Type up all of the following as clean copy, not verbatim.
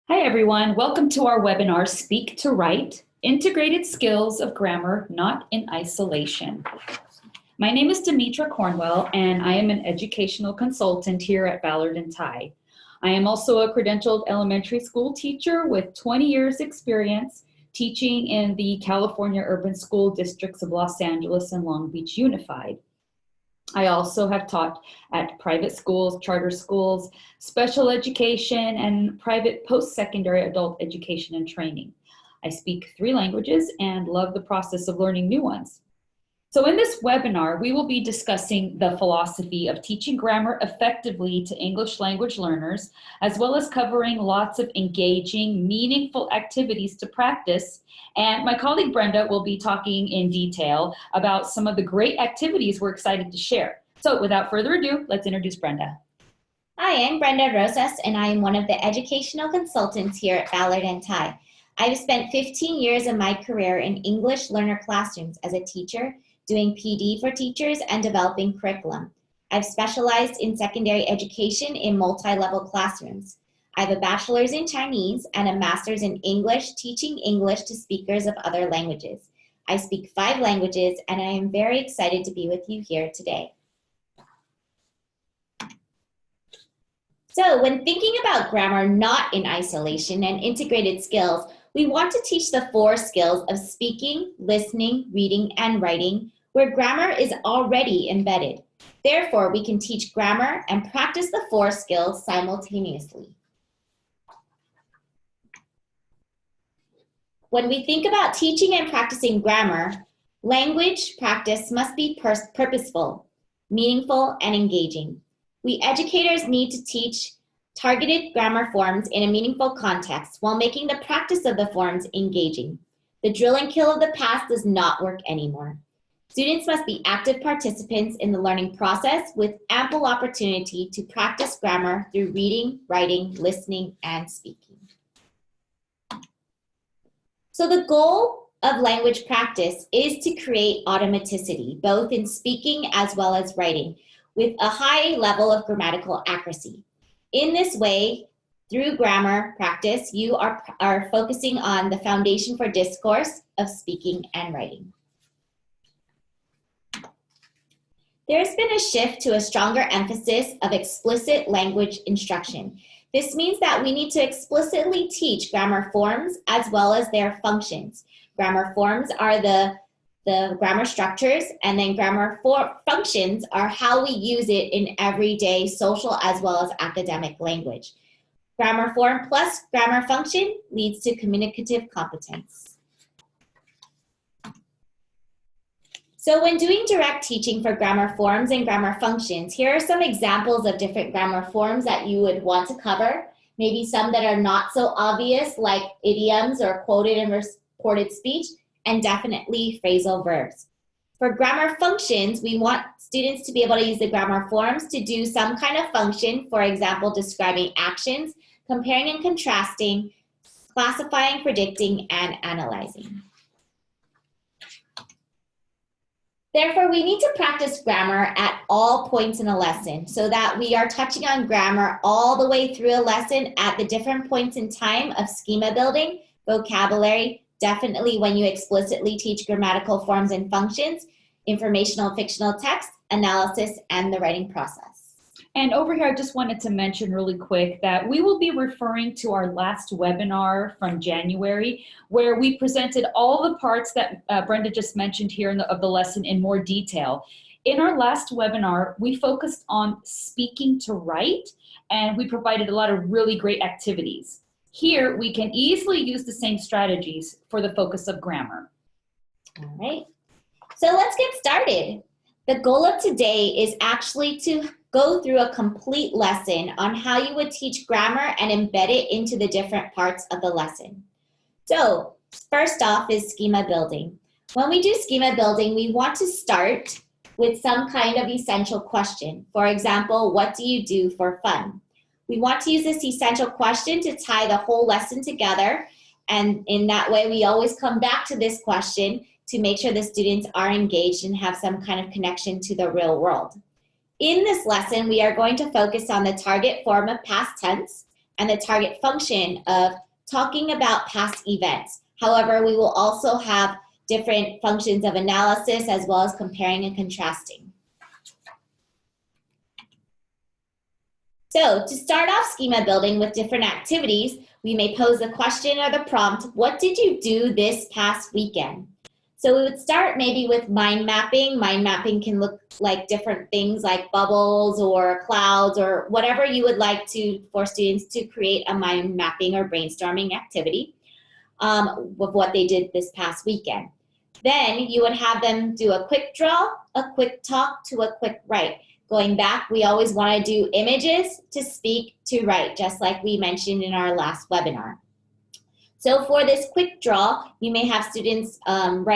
Hi everyone, welcome to our webinar, Speak to Write, Integrated Skills of Grammar, Not in Isolation. My name is Demetra Cornwell and I am an educational consultant here at Ballard & Ty. I am also a credentialed elementary school teacher with 20 years experience teaching in the California urban school districts of Los Angeles and Long Beach Unified. I also have taught at private schools, charter schools, special education, and private post-secondary adult education and training. I speak 3 languages and love the process of learning new ones. So in this webinar, we will be discussing the philosophy of teaching grammar effectively to English language learners, as well as covering lots of engaging, meaningful activities to practice. And my colleague Brenda will be talking in detail about some of the great activities we're excited to share. So without further ado, let's introduce Brenda. Hi, I'm Brenda Rosas, and I am one of the educational consultants here at Ballard & Ty. I've spent 15 years of my career in English learner classrooms as a teacher, doing PD for teachers and developing curriculum. I've specialized in secondary education in multi-level classrooms. I have a bachelor's in Chinese and a master's in English, teaching English to speakers of other languages. I speak 5 languages, and I am very excited to be with you here today. So when thinking about grammar not in isolation and integrated skills, we want to teach the 4 skills of speaking, listening, reading, and writing, where grammar is already embedded. Therefore, we can teach grammar and practice the 4 skills simultaneously. When we think about teaching and practicing grammar, language practice must be purposeful, meaningful, and engaging. We educators need to teach targeted grammar forms in a meaningful context while making the practice of the forms engaging. The drill and kill of the past does not work anymore. Students must be active participants in the learning process with ample opportunity to practice grammar through reading, writing, listening, and speaking. So the goal of language practice is to create automaticity, both in speaking as well as writing, with a high level of grammatical accuracy. In this way, through grammar practice, you are focusing on the foundation for discourse of speaking and writing. There's been a shift to a stronger emphasis of explicit language instruction. This means that we need to explicitly teach grammar forms as well as their functions. Grammar forms are the grammar structures, and then grammar functions are how we use it in everyday social as well as academic language. Grammar form plus grammar function leads to communicative competence. So when doing direct teaching for grammar forms and grammar functions, here are some examples of different grammar forms that you would want to cover. Maybe some that are not so obvious, like idioms or quoted and reported speech, and definitely phrasal verbs. For grammar functions, we want students to be able to use the grammar forms to do some kind of function, for example, describing actions, comparing and contrasting, classifying, predicting, and analyzing. Therefore, we need to practice grammar at all points in a lesson so that we are touching on grammar all the way through a lesson at the different points in time of schema building, vocabulary, definitely when you explicitly teach grammatical forms and functions, informational and fictional text, analysis, and the writing process. And over here, I just wanted to mention really quick that we will be referring to our last webinar from January, where we presented all the parts that Brenda just mentioned here of the lesson in more detail. In our last webinar, we focused on speaking to write, and we provided a lot of really great activities. Here, we can easily use the same strategies for the focus of grammar. All right, so let's get started. The goal of today is actually to go through a complete lesson on how you would teach grammar and embed it into the different parts of the lesson. So first off is schema building. When we do schema building, we want to start with some kind of essential question. For example, what do you do for fun? We want to use this essential question to tie the whole lesson together, and in that way we always come back to this question to make sure the students are engaged and have some kind of connection to the real world. In this lesson, we are going to focus on the target form of past tense and the target function of talking about past events. However, we will also have different functions of analysis as well as comparing and contrasting. So to start off schema building with different activities, we may pose the question or the prompt, what did you do this past weekend? So we would start maybe with mind mapping. Mind mapping can look like different things like bubbles or clouds or whatever you would like for students to create a mind mapping or brainstorming activity of what they did this past weekend. Then you would have them do a quick draw, a quick talk to a quick write. Going back, we always want to do images to speak to write, just like we mentioned in our last webinar. So for this quick draw, you may have students draw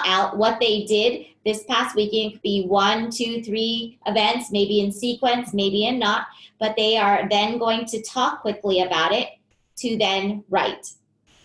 out what they did this past weekend. It could be 1, 2, 3 events, maybe in sequence, maybe in not, but they are then going to talk quickly about it to then write.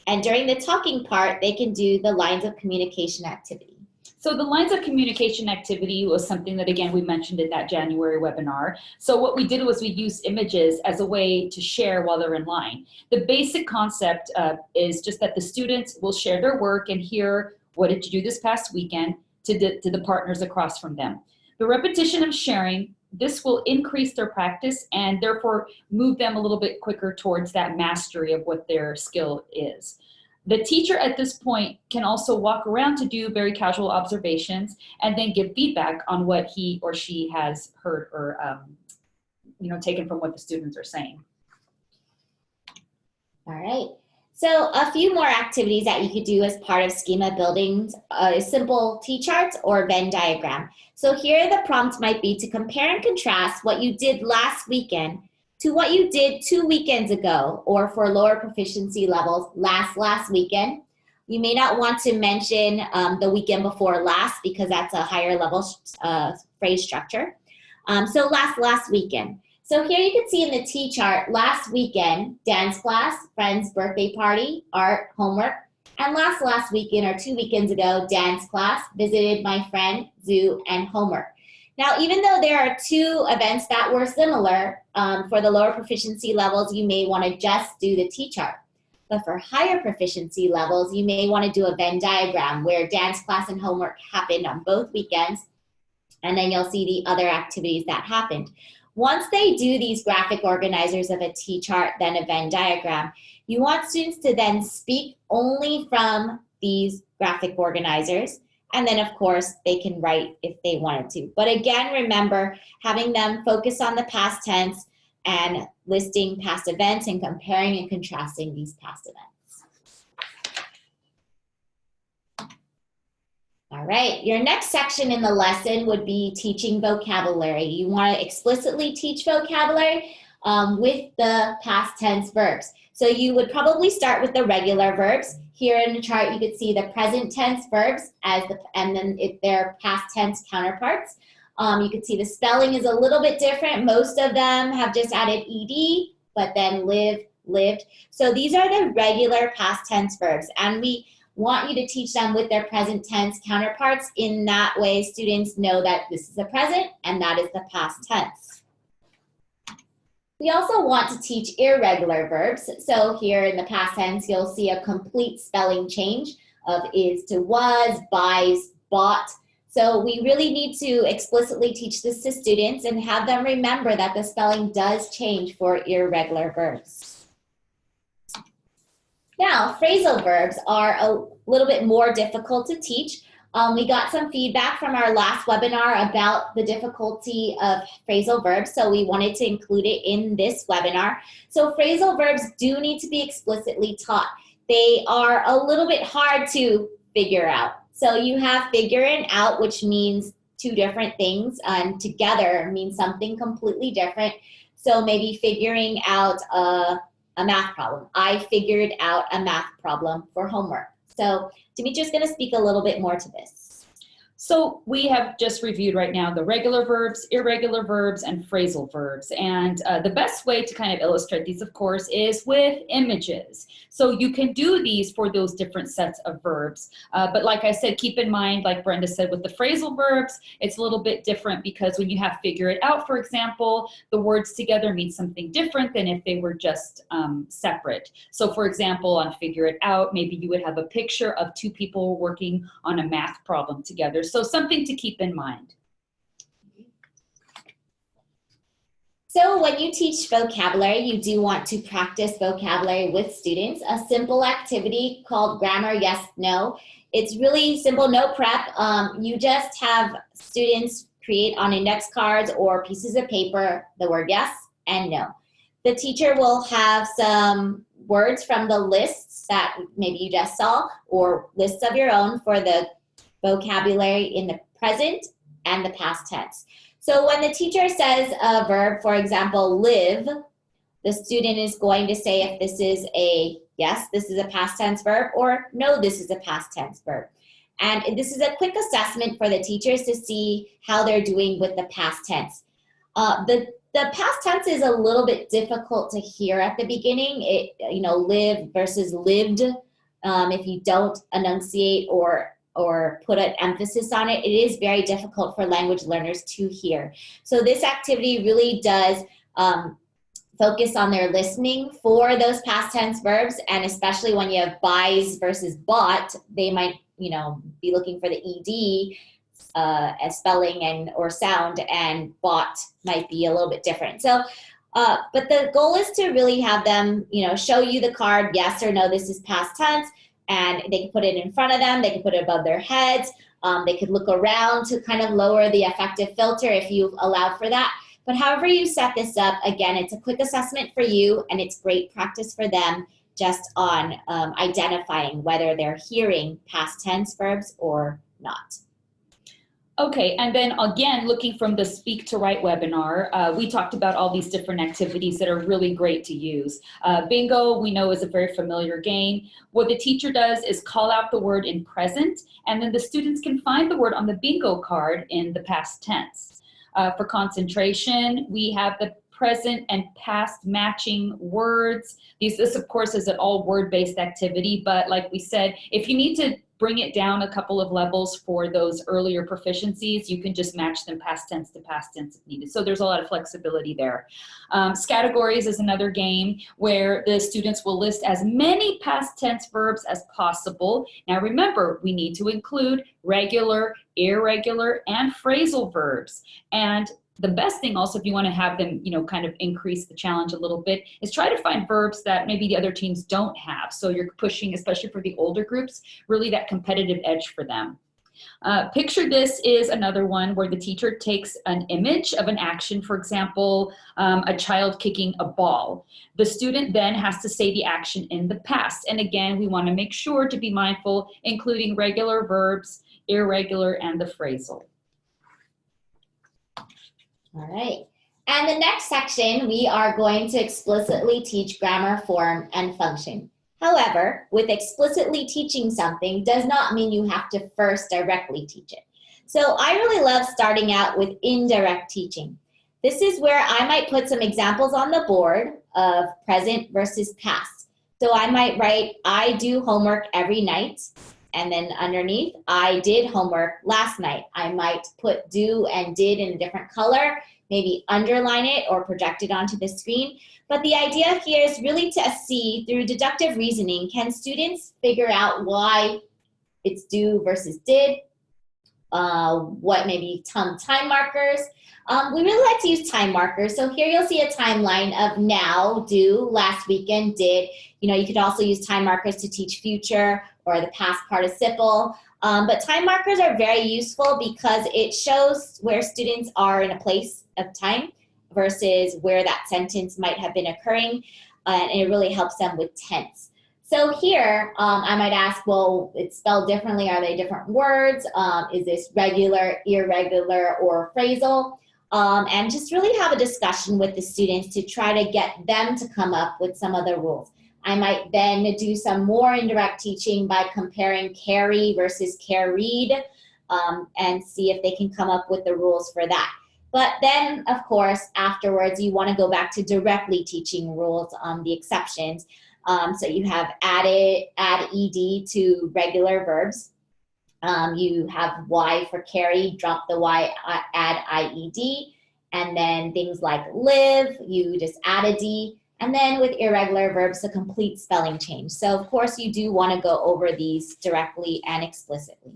And during the talking part, they can do the lines of communication activity. So the lines of communication activity was something that, again, we mentioned in that January webinar. So what we did was we used images as a way to share while they're in line. The basic concept is just that the students will share their work and hear, what did you do this past weekend, to the partners across from them. The repetition of sharing, this will increase their practice and therefore move them a little bit quicker towards that mastery of what their skill is. The teacher at this point can also walk around to do very casual observations and then give feedback on what he or she has heard or taken from what the students are saying. All right. So a few more activities that you could do as part of schema building is simple T-charts or Venn diagram. So here the prompt might be to compare and contrast what you did last weekend to what you did 2 weekends ago, or for lower proficiency levels, last weekend. You may not want to mention the weekend before last because that's a higher level phrase structure. So last weekend. So here you can see in the T-chart, last weekend, dance class, friend's birthday party, art, homework. And last weekend or 2 weekends ago, dance class, visited my friend, zoo, and homework. Now, even though there are 2 events that were similar, for the lower proficiency levels, you may want to just do the T-chart. But for higher proficiency levels, you may want to do a Venn diagram where dance class and homework happened on both weekends, and then you'll see the other activities that happened. Once they do these graphic organizers of a T-chart, then a Venn diagram, you want students to then speak only from these graphic organizers. And then, of course, they can write if they wanted to. But again, remember, having them focus on the past tense and listing past events and comparing and contrasting these past events. All right, your next section in the lesson would be teaching vocabulary. You want to explicitly teach vocabulary with the past tense verbs. So you would probably start with the regular verbs. Here in the chart, you could see the present tense verbs and then their past tense counterparts. You could see the spelling is a little bit different. Most of them have just added ed, but then lived. So these are the regular past tense verbs, and we want you to teach them with their present tense counterparts. In that way, students know that this is the present and that is the past tense. We also want to teach irregular verbs. So here in the past tense, you'll see a complete spelling change of is to was, buys, bought. So we really need to explicitly teach this to students and have them remember that the spelling does change for irregular verbs. Now, phrasal verbs are a little bit more difficult to teach. We got some feedback from our last webinar about the difficulty of phrasal verbs, so we wanted to include it in this webinar. So phrasal verbs do need to be explicitly taught. They are a little bit hard to figure out. So you have figuring out, which means 2 different things, and together means something completely different. So maybe figuring out a math problem. I figured out a math problem for homework. So Demetra's going to speak a little bit more to this. So we have just reviewed right now the regular verbs, irregular verbs, and phrasal verbs. And the best way to kind of illustrate these, of course, is with images. So you can do these for those different sets of verbs. But like I said, keep in mind, like Brenda said, with the phrasal verbs, it's a little bit different because when you have figure it out, for example, the words together mean something different than if they were just separate. So for example, on figure it out, maybe you would have a picture of two people working on a math problem together. So something to keep in mind. So when you teach vocabulary, you do want to practice vocabulary with students. A simple activity called Grammar Yes, No. It's really simple, no prep. You just have students create on index cards or pieces of paper the word yes and no. The teacher will have some words from the lists that maybe you just saw or lists of your own for the vocabulary in the present and the past tense. So when the teacher says a verb, for example, live, the student is going to say if this is a yes, this is a past tense verb, or no, this is a past tense verb. And this is a quick assessment for the teachers to see how they're doing with the past tense. The past tense is a little bit difficult to hear at the beginning. Live versus lived. If you don't enunciate or put an emphasis on it, it is very difficult for language learners to hear. So this activity really does focus on their listening for those past tense verbs, and especially when you have buys versus bought, they might be looking for the ed as spelling and or sound, and bought might be a little bit different. So but the goal is to really have them show you the card, yes or no, this is past tense, and they can put it in front of them, they can put it above their heads, they could look around to kind of lower the affective filter if you've allowed for that. But however you set this up, again, it's a quick assessment for you, and it's great practice for them just on identifying whether they're hearing past tense verbs or not. Okay, and then again, looking from the Speak to Write webinar, we talked about all these different activities that are really great to use. Bingo, we know, is a very familiar game. What the teacher does is call out the word in present, and then the students can find the word on the bingo card in the past tense. For concentration, we have the present and past matching words. This, of course, is an all word-based activity, but like we said, if you need to bring it down a couple of levels for those earlier proficiencies, you can just match them past tense to past tense if needed. So there's a lot of flexibility there. Categories is another game where the students will list as many past tense verbs as possible. Now remember, we need to include regular, irregular, and phrasal verbs. And the best thing also, if you want to have them, kind of increase the challenge a little bit, is try to find verbs that maybe the other teams don't have. So you're pushing, especially for the older groups, really that competitive edge for them. Picture this is another one where the teacher takes an image of an action, for example, a child kicking a ball. The student then has to say the action in the past. And again, we want to make sure to be mindful, including regular verbs, irregular, and the phrasal. All right. And the next section, we are going to explicitly teach grammar, form, and function. However, with explicitly teaching something does not mean you have to first directly teach it. So I really love starting out with indirect teaching. This is where I might put some examples on the board of present versus past. So I might write, I do homework every night. And then underneath, I did homework last night. I might put do and did in a different color, maybe underline it or project it onto the screen. But the idea here is really to see through deductive reasoning, can students figure out why it's do versus did? What maybe some time markers? We really like to use time markers. So here you'll see a timeline of now, do, last weekend, did. You could also use time markers to teach future or the past participle. But time markers are very useful because it shows where students are in a place of time versus where that sentence might have been occurring, and it really helps them with tense. So here, I might ask, well, it's spelled differently. Are they different words? Is this regular, irregular, or phrasal? And just really have a discussion with the students to try to get them to come up with some of the rules. I might then do some more indirect teaching by comparing carry versus carried. and see if they can come up with the rules for that. But then, of course, afterwards, you want to go back to directly teaching rules on the exceptions. So you have add ed to regular verbs. You have Y for carry, drop the Y, add IED. And then things like live, you just add a D. And then with irregular verbs, the complete spelling change. So of course you do want to go over these directly and explicitly.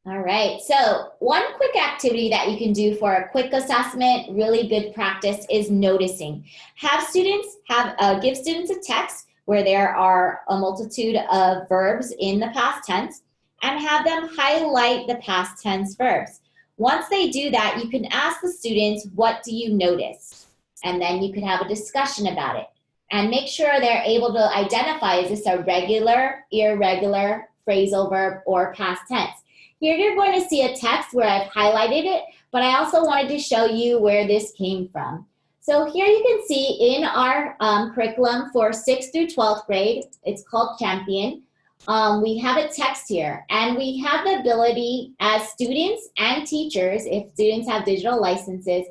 All right, so one quick activity that you can do for a quick assessment, really good practice, is noticing. Give students a text where there are a multitude of verbs in the past tense and have them highlight the past tense verbs. Once they do that, you can ask the students, what do you notice? And then you can have a discussion about it. And make sure they're able to identify, is this a regular, irregular, phrasal verb, or past tense? Here you're going to see a text where I've highlighted it, but I also wanted to show you where this came from. So here you can see in our curriculum for 6th through 12th grade, it's called Champion. We have a text here, and we have the ability as students and teachers, if students have digital licenses,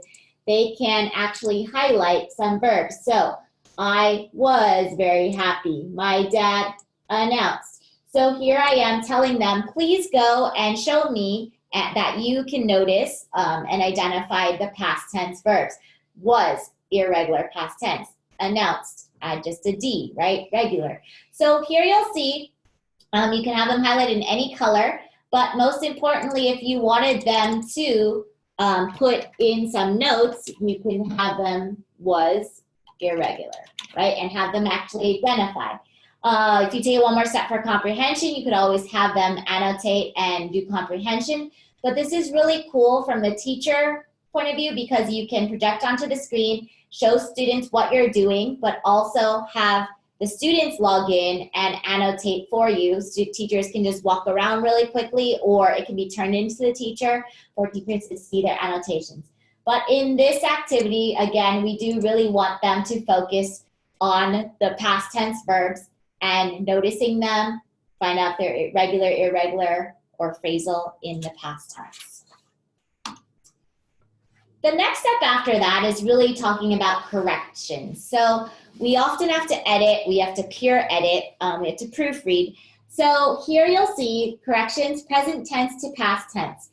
they can actually highlight some verbs. So, I was very happy. My dad announced. So here I am telling them, please go and show me that you can notice and identify the past tense verbs. Was, irregular past tense. Announced, add just a D, right? Regular. So here you'll see, you can have them highlighted in any color, but most importantly, if you wanted them to put in some notes, you can have them was irregular, right? And have them actually identify. If you take it one more step for comprehension, you could always have them annotate and do comprehension. But this is really cool from the teacher point of view because you can project onto the screen, show students what you're doing, but also have the students log in and annotate for you. So teachers can just walk around really quickly, or it can be turned into the teacher for teachers to see their annotations. But in this activity, again, we do really want them to focus on the past tense verbs and noticing them, find out they're regular, irregular, or phrasal in the past tense. The next step after that is really talking about corrections. So we often have to edit, we have to peer edit, we have to proofread. So here you'll see corrections, present tense to past tense.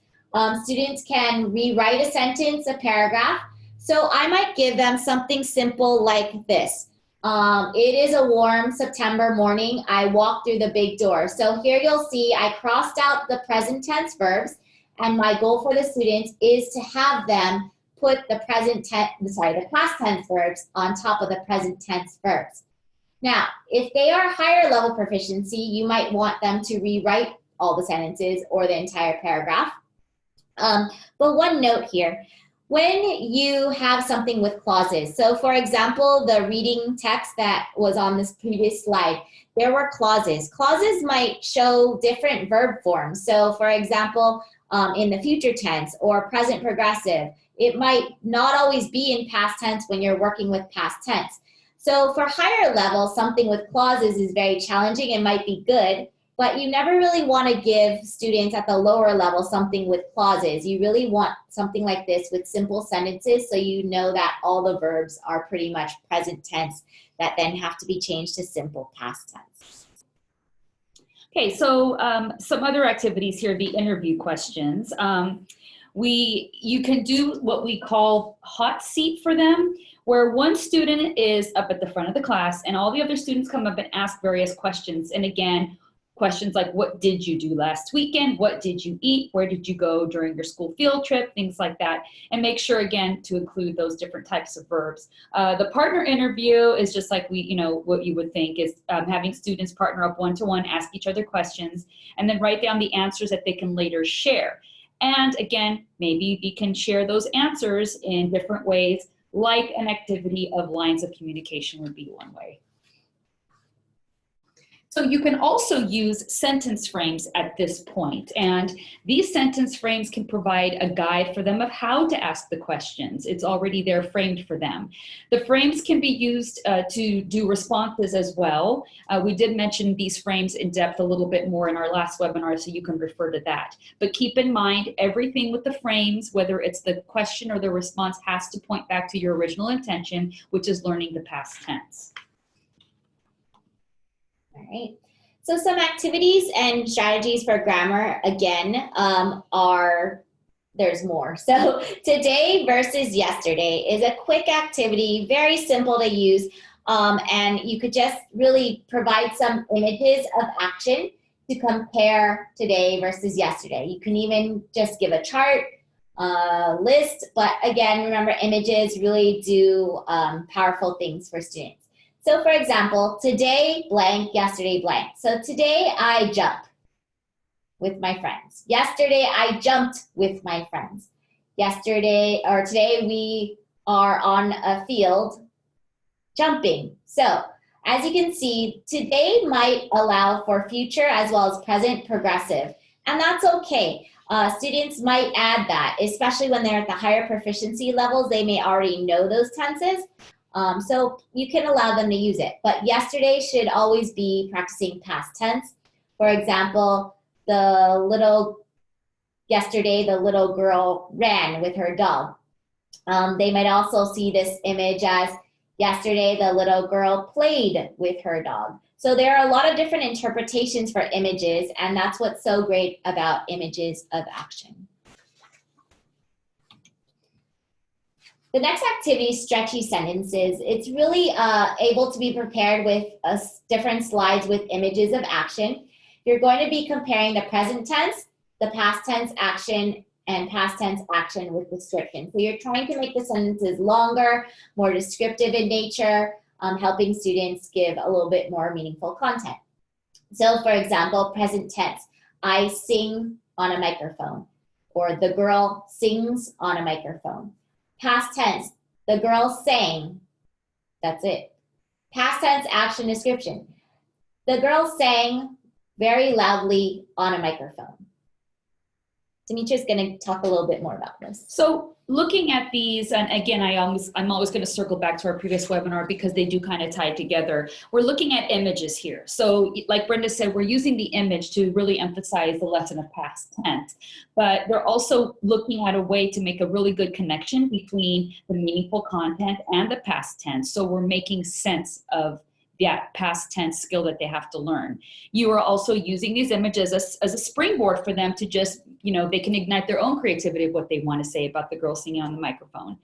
Students can rewrite a sentence, a paragraph. So I might give them something simple like this. It is a warm September morning. I walked through the big door. So here you'll see I crossed out the present tense verbs, and my goal for the students is to have them put the past tense verbs on top of the present tense verbs. Now, if they are higher level proficiency, you might want them to rewrite all the sentences or the entire paragraph. But one note here, when you have something with clauses, so for example, the reading text that was on this previous slide, there were clauses. Clauses might show different verb forms. So for example, in the future tense or present progressive, it might not always be in past tense when you're working with past tense. So for higher level, something with clauses is very challenging. It might be good, but you never really want to give students at the lower level something with clauses. You really want something like this with simple sentences so you know that all the verbs are pretty much present tense that then have to be changed to simple past tense. Okay, so some other activities here, the interview questions. You can do what we call hot seat for them, where one student is up at the front of the class and all the other students come up and ask various questions. And again, questions like, what did you do last weekend? What did you eat? Where did you go during your school field trip? Things like that. And make sure, again, to include those different types of verbs. The partner interview is just like what you would think is having students partner up one-to-one, ask each other questions, and then write down the answers that they can later share. And again, maybe we can share those answers in different ways, like an activity of lines of communication would be one way. So you can also use sentence frames at this point, and these sentence frames can provide a guide for them of how to ask the questions. It's already there framed for them. The frames can be used to do responses as well. We did mention these frames in depth a little bit more in our last webinar, so you can refer to that. But keep in mind, everything with the frames, whether it's the question or the response, has to point back to your original intention, which is learning the past tense. All right. So some activities and strategies for grammar, again, there's more. So today versus yesterday is a quick activity, very simple to use, and you could just really provide some images of action to compare today versus yesterday. You can even just give a chart, list, but again, remember, images really do powerful things for students. So for example, today blank, yesterday blank. So today I jump with my friends. Yesterday I jumped with my friends. Today we are on a field jumping. So as you can see, today might allow for future as well as present progressive, and that's okay. Students might add that, especially when they're at the higher proficiency levels, they may already know those tenses. So you can allow them to use it, but yesterday should always be practicing past tense. For example, yesterday the little girl ran with her dog. They might also see this image as yesterday the little girl played with her dog. So there are a lot of different interpretations for images, and that's what's so great about images of action. The next activity is stretchy sentences. It's really able to be prepared with different slides with images of action. You're going to be comparing the present tense, the past tense action, and past tense action with description. So you're trying to make the sentences longer, more descriptive in nature, helping students give a little bit more meaningful content. So for example, present tense, I sing on a microphone, or the girl sings on a microphone. Past tense, the girl sang. That's it. Past tense action description. The girl sang very loudly on a microphone. Demetra's going to talk a little bit more about this. So looking at these, and again, I'm always going to circle back to our previous webinar because they do kind of tie together. We're looking at images here. So like Brenda said, we're using the image to really emphasize the lesson of past tense, but they're also looking at a way to make a really good connection between the meaningful content and the past tense. So we're making sense of that past tense skill that they have to learn. You are also using these images as a springboard for them to just, they can ignite their own creativity of what they want to say about the girl singing on the microphone.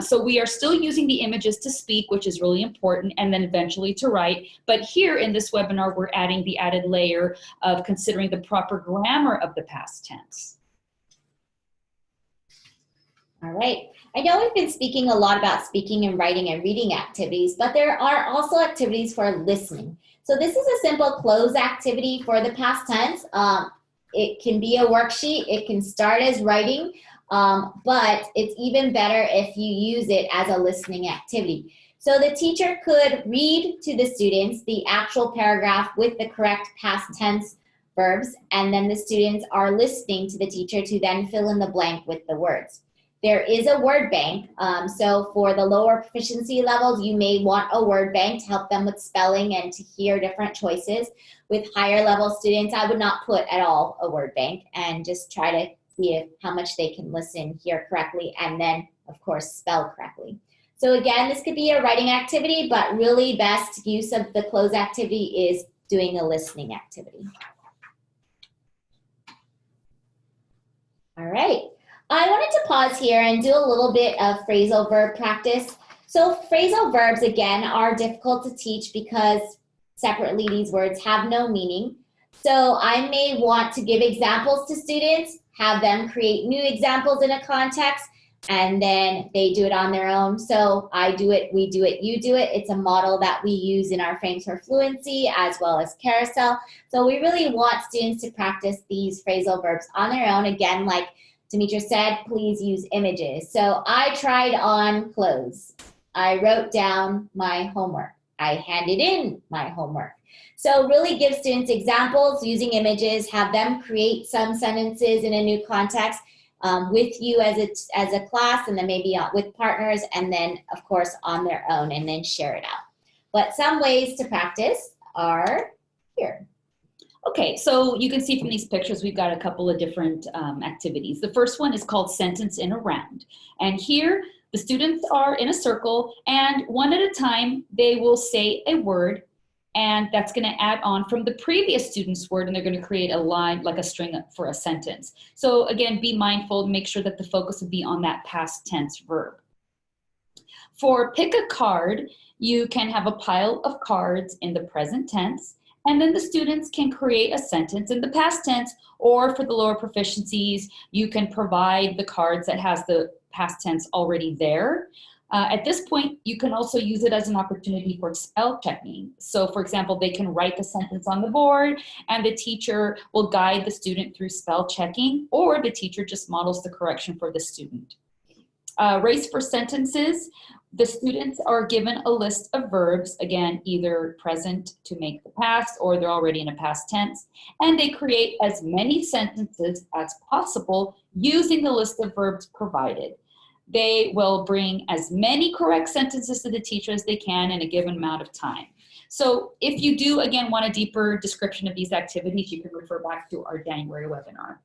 So we are still using the images to speak, which is really important, and then eventually to write. But here in this webinar, we're adding the added layer of considering the proper grammar of the past tense. All right. I know we've been speaking a lot about speaking and writing and reading activities, but there are also activities for listening. So this is a simple close activity for the past tense. It can be a worksheet. It can start as writing, but it's even better if you use it as a listening activity. So the teacher could read to the students the actual paragraph with the correct past tense verbs, and then the students are listening to the teacher to then fill in the blank with the words. There is a word bank, so for the lower proficiency levels, you may want a word bank to help them with spelling and to hear different choices. With higher level students, I would not put at all a word bank and just try to see how much they can listen, hear correctly, and then, of course, spell correctly. So again, this could be a writing activity, but really best use of the close activity is doing a listening activity. All right. I wanted to pause here and do a little bit of phrasal verb practice. So phrasal verbs, again, are difficult to teach because separately these words have no meaning. So I may want to give examples to students, have them create new examples in a context, and then they do it on their own. So I do it, we do it, you do it. It's a model that we use in our frames for Fluency as well as Carousel. So we really want students to practice these phrasal verbs on their own. Again, like Demetra said, please use images. So I tried on clothes. I wrote down my homework. I handed in my homework. So really give students examples using images, have them create some sentences in a new context with you as a class, and then maybe with partners, and then of course on their own, and then share it out. But some ways to practice are here. Okay, so you can see from these pictures, we've got a couple of different activities. The first one is called Sentence in a Round. And here, the students are in a circle, and one at a time, they will say a word, and that's gonna add on from the previous student's word, and they're gonna create a line, like a string for a sentence. So again, be mindful, make sure that the focus will be on that past tense verb. For pick a card, you can have a pile of cards in the present tense, and then the students can create a sentence in the past tense, or for the lower proficiencies, you can provide the cards that has the past tense already there. At this point, you can also use it as an opportunity for spell checking. So for example, they can write the sentence on the board, and the teacher will guide the student through spell checking, or the teacher just models the correction for the student. Race for sentences. The students are given a list of verbs, again, either present to make the past, or they're already in a past tense, and they create as many sentences as possible using the list of verbs provided. They will bring as many correct sentences to the teacher as they can in a given amount of time. So if you do, again, want a deeper description of these activities, you can refer back to our January webinar.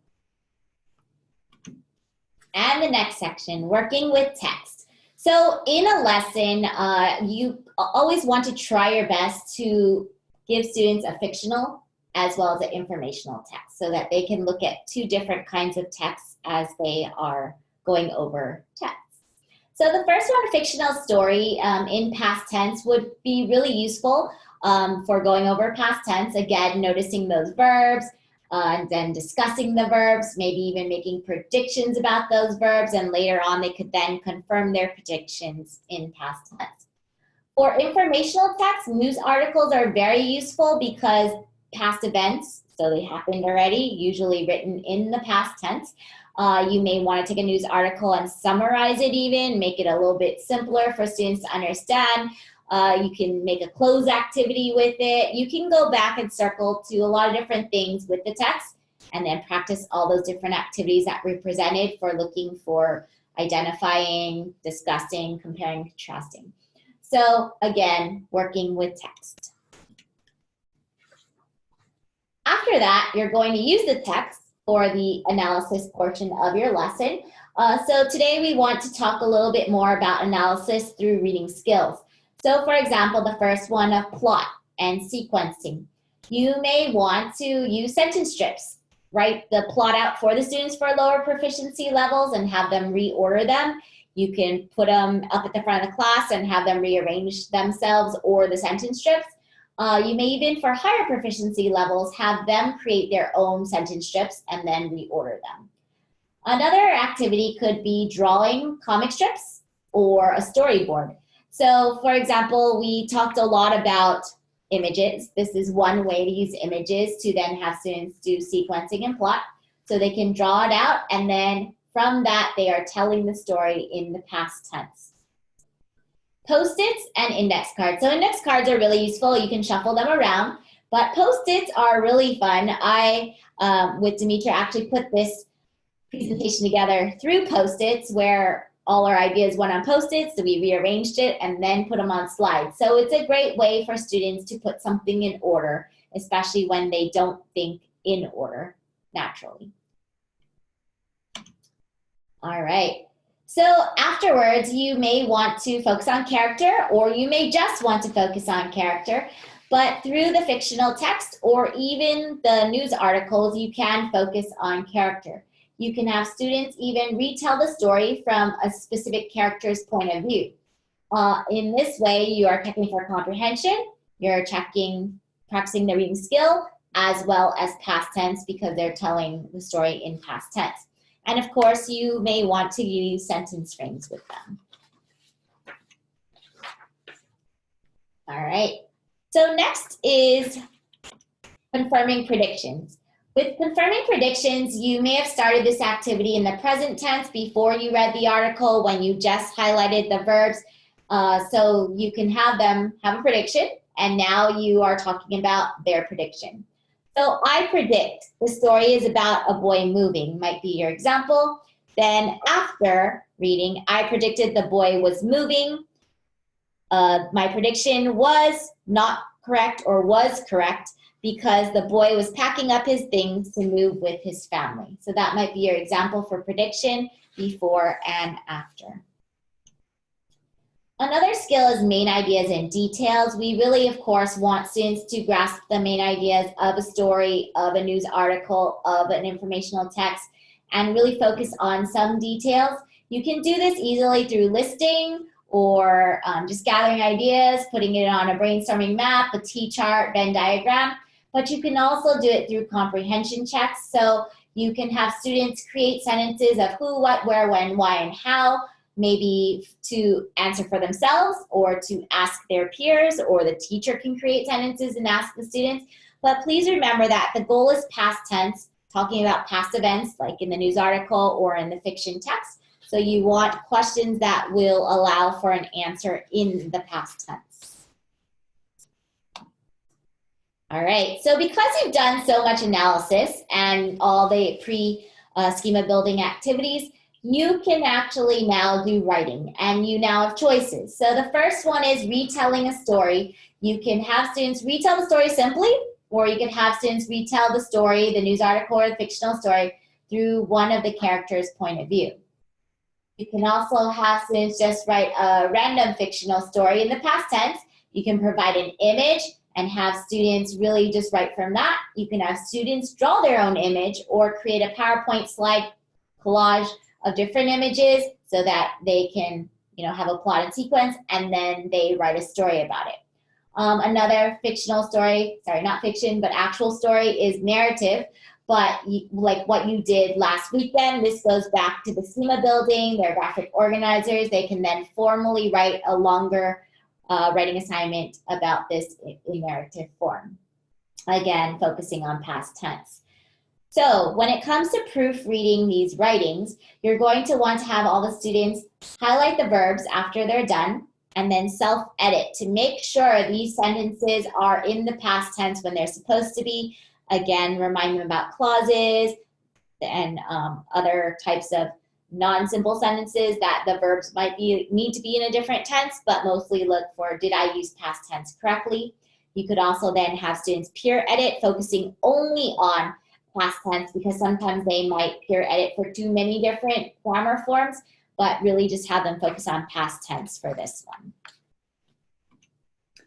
And the next section, working with text. So in a lesson, you always want to try your best to give students a fictional as well as an informational text, so that they can look at two different kinds of texts as they are going over text. So the first one, a fictional story in past tense, would be really useful for going over past tense. Again, noticing those verbs, and then discussing the verbs, maybe even making predictions about those verbs, and later on they could then confirm their predictions in past tense. For informational text, news articles are very useful because past events, so they happened already, usually written in the past tense. You may want to take a news article and summarize it even, make it a little bit simpler for students to understand. You can make a close activity with it. You can go back and circle to a lot of different things with the text, and then practice all those different activities that we presented for looking for identifying, discussing, comparing, contrasting. So again, working with text. After that, you're going to use the text for the analysis portion of your lesson. So today we want to talk a little bit more about analysis through reading skills. So for example, the first one of plot and sequencing. You may want to use sentence strips, write the plot out for the students for lower proficiency levels and have them reorder them. You can put them up at the front of the class and have them rearrange themselves or the sentence strips. You may even, for higher proficiency levels, have them create their own sentence strips and then reorder them. Another activity could be drawing comic strips or a storyboard. So for example, we talked a lot about images. This is one way to use images to then have students do sequencing and plot. So they can draw it out, and then from that, they are telling the story in the past tense. Post-its and index cards. So index cards are really useful. You can shuffle them around, but Post-its are really fun. I, with Demetra, actually put this presentation together through Post-its, where all our ideas went on Post-its, so we rearranged it and then put them on slides. So it's a great way for students to put something in order, especially when they don't think in order naturally. All right. So afterwards, you may want to focus on character, or you may just want to focus on character. But through the fictional text or even the news articles, you can focus on character. You can have students even retell the story from a specific character's point of view. In this way, you are checking for comprehension, you're practicing the reading skill, as well as past tense, because they're telling the story in past tense. And of course, you may want to use sentence frames with them. All right, so next is confirming predictions. With confirming predictions, you may have started this activity in the present tense before you read the article, when you just highlighted the verbs. So you can have them have a prediction, and now you are talking about their prediction. So I predict the story is about a boy moving, might be your example. Then after reading, I predicted the boy was moving. My prediction was not correct or was correct because the boy was packing up his things to move with his family. So that might be your example for prediction, before and after. Another skill is main ideas and details. We really, of course, want students to grasp the main ideas of a story, of a news article, of an informational text, and really focus on some details. You can do this easily through listing or just gathering ideas, putting it on a brainstorming map, a T-chart, Venn diagram, but you can also do it through comprehension checks. So you can have students create sentences of who, what, where, when, why, and how, maybe to answer for themselves or to ask their peers, or the teacher can create sentences and ask the students. But please remember that the goal is past tense, talking about past events like in the news article or in the fiction text. So you want questions that will allow for an answer in the past tense. All right, so because you've done so much analysis and all the pre-schema building activities, you can actually now do writing, and you now have choices. So the first one is retelling a story. You can have students retell the story simply, or you can have students retell the story, the news article or the fictional story, through one of the characters' point of view. You can also have students just write a random fictional story in the past tense. You can provide an image and have students really just write from that. You can have students draw their own image or create a PowerPoint slide collage of different images so that they can, have a plotted sequence, and then they write a story about it. Another fictional story, sorry, not fiction, but actual story is narrative, but like what you did last weekend, this goes back to the schema building, their graphic organizers. They can then formally write a longer writing assignment about this in narrative form. Again, focusing on past tense. So when it comes to proofreading these writings, you're going to want to have all the students highlight the verbs after they're done, and then self-edit to make sure these sentences are in the past tense when they're supposed to be. Again, remind them about clauses and other types of non-simple sentences that the verbs might need to be in a different tense, but mostly look for, did I use past tense correctly? You could also then have students peer edit, focusing only on past tense, because sometimes they might peer edit for too many different grammar forms, but really just have them focus on past tense for this one.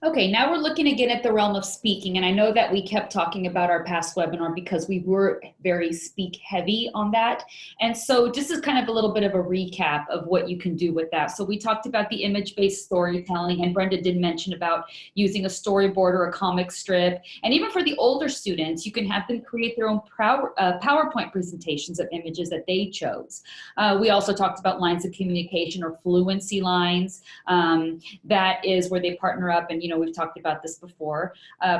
Okay, now we're looking again at the realm of speaking, and I know that we kept talking about our past webinar because we were very speak heavy on that. And so just as kind of a little bit of a recap of what you can do with that. So we talked about the image-based storytelling, and Brenda did mention about using a storyboard or a comic strip. And even for the older students, you can have them create their own PowerPoint presentations of images that they chose. We also talked about lines of communication or fluency lines. That is where they partner up, and we've talked about this before.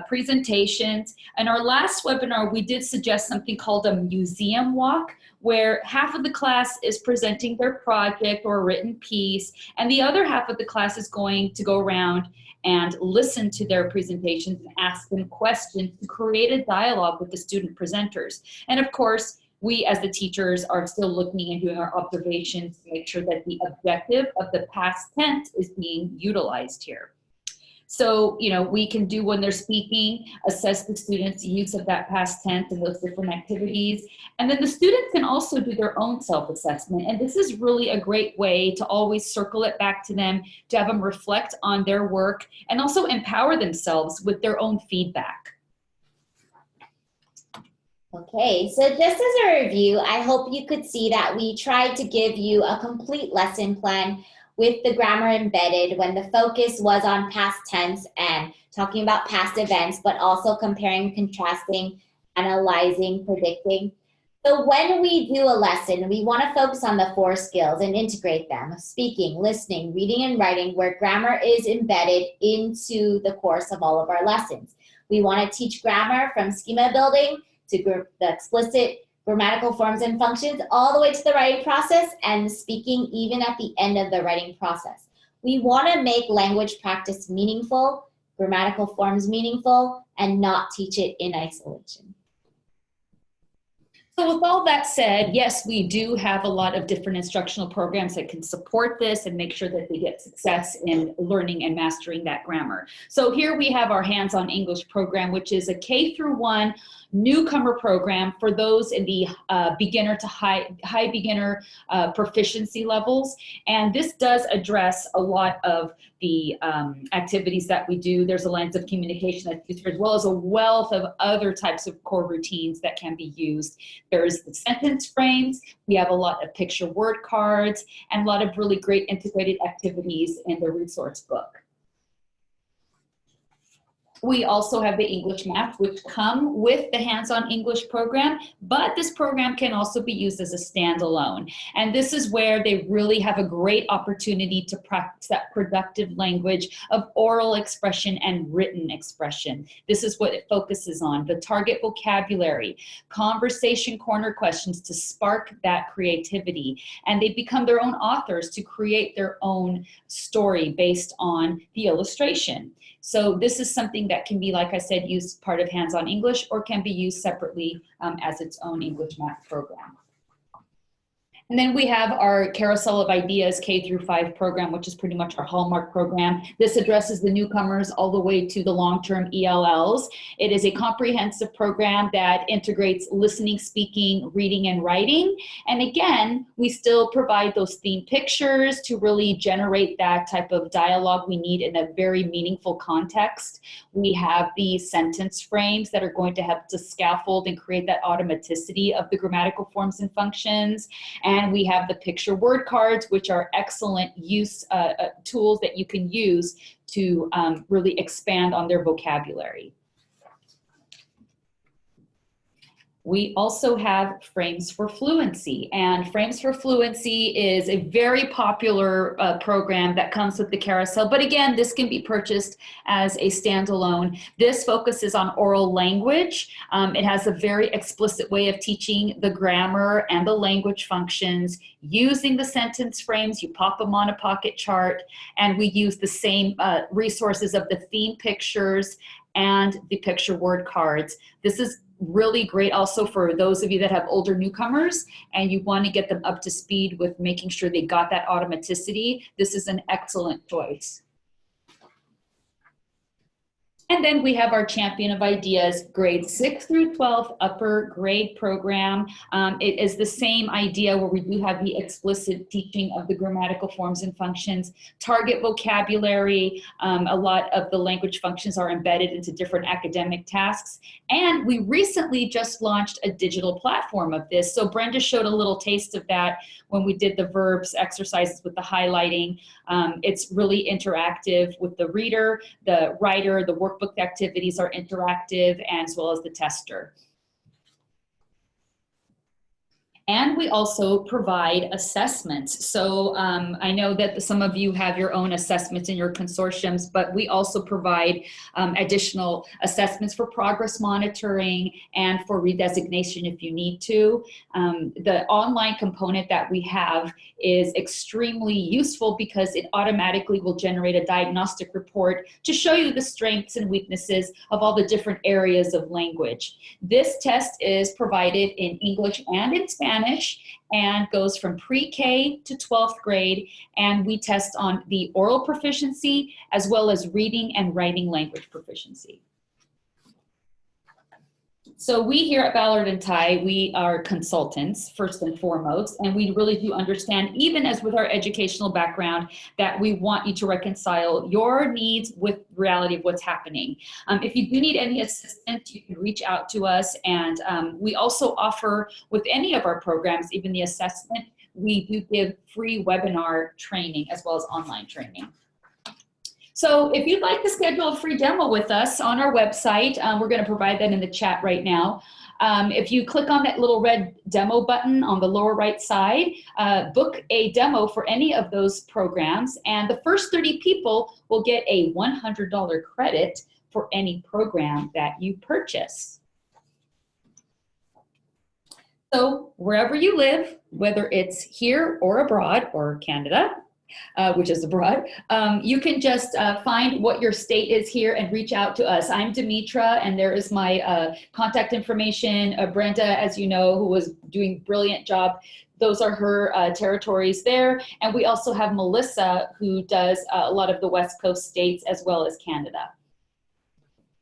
Presentations. In our last webinar, we did suggest something called a museum walk, where half of the class is presenting their project or a written piece, and the other half of the class is going to go around and listen to their presentations and ask them questions to create a dialogue with the student presenters. And of course, we as the teachers are still looking and doing our observations to make sure that the objective of the past tense is being utilized here. So, we can do, when they're speaking, assess the students' use of that past tense and those different activities. And then the students can also do their own self-assessment. And this is really a great way to always circle it back to them, to have them reflect on their work and also empower themselves with their own feedback. Okay, so just as a review, I hope you could see that we tried to give you a complete lesson plan with the grammar embedded, when the focus was on past tense and talking about past events, but also comparing, contrasting, analyzing, predicting. So when we do a lesson, we want to focus on the 4 skills and integrate them: speaking, listening, reading, and writing, where grammar is embedded into the course of all of our lessons. We want to teach grammar from schema building to the explicit grammatical forms and functions, all the way to the writing process, and speaking even at the end of the writing process. We want to make language practice meaningful, grammatical forms meaningful, and not teach it in isolation. So with all that said, yes, we do have a lot of different instructional programs that can support this and make sure that they get success in learning and mastering that grammar. So here we have our Hands-on English program, which is a K-1 newcomer program for those in the beginner to high beginner proficiency levels. And this does address a lot of the activities that we do. There's a lens of communication that's used, as well as a wealth of other types of core routines that can be used. There's the sentence frames. We have a lot of picture word cards and a lot of really great integrated activities in the resource book. We also have the English maps, which come with the Hands-on English program, but this program can also be used as a standalone. And this is where they really have a great opportunity to practice that productive language of oral expression and written expression. This is what it focuses on: the target vocabulary, conversation corner questions to spark that creativity. And they become their own authors to create their own story based on the illustration. So this is something that can be, like I said, used part of Hands-on English, or can be used separately as its own English math program. And then we have our Carousel of IDEAS K-5 program, which is pretty much our hallmark program. This addresses the newcomers all the way to the long-term ELLs. It is a comprehensive program that integrates listening, speaking, reading, and writing. And again, we still provide those theme pictures to really generate that type of dialogue we need in a very meaningful context. We have the sentence frames that are going to help to scaffold and create that automaticity of the grammatical forms and functions. And we have the picture word cards, which are excellent tools that you can use to really expand on their vocabulary. We also have Frames for Fluency, and Frames for Fluency is a very popular program that comes with the Carousel, but again, this can be purchased as a standalone. This focuses on oral language. It has a very explicit way of teaching the grammar and the language functions using the sentence frames. You pop them on a pocket chart, and we use the same resources of the theme pictures and the picture word cards. This is really great also for those of you that have older newcomers and you want to get them up to speed with making sure they got that automaticity. This is an excellent choice. And then we have our Champion of Ideas grades 6 through 12 upper grade program. It is the same idea where we do have the explicit teaching of the grammatical forms and functions, target vocabulary. A lot of the language functions are embedded into different academic tasks. And we recently just launched a digital platform of this. So Brenda showed a little taste of that when we did the verbs exercises with the highlighting. It's really interactive with the reader, the writer, the workbook activities are interactive, as well as the tester. And we also provide assessments. So I know that some of you have your own assessments in your consortiums, but we also provide additional assessments for progress monitoring and for redesignation if you need to. The online component that we have is extremely useful because it automatically will generate a diagnostic report to show you the strengths and weaknesses of all the different areas of language. This test is provided in English and in Spanish, and goes from pre-K to 12th grade, and we test on the oral proficiency as well as reading and writing language proficiency. So we here at Ballard & Ty, we are consultants first and foremost, and we really do understand, even as with our educational background, that we want you to reconcile your needs with reality of what's happening. If you do need any assistance, you can reach out to us, and we also offer with any of our programs, even the assessment, we do give free webinar training as well as online training. So if you'd like to schedule a free demo with us on our website, we're going to provide that in the chat right now. If you click on that little red demo button on the lower right side, book a demo for any of those programs, and the first 30 people will get a $100 credit for any program that you purchase. So wherever you live, whether it's here or abroad or Canada, which is abroad, you can just find what your state is here and reach out to us. I'm Demetra, and there is my contact information. Brenda, as you know, who was doing a brilliant job, those are her territories there. And we also have Melissa, who does a lot of the West Coast states as well as Canada.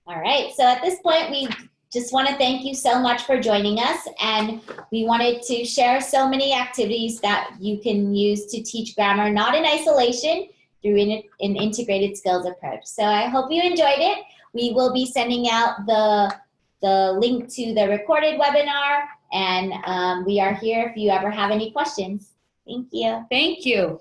All right, so at this point, we just want to thank you so much for joining us, and we wanted to share so many activities that you can use to teach grammar, not in isolation, through an integrated skills approach. So I hope you enjoyed it. We will be sending out the link to the recorded webinar, and we are here if you ever have any questions. Thank you. Thank you.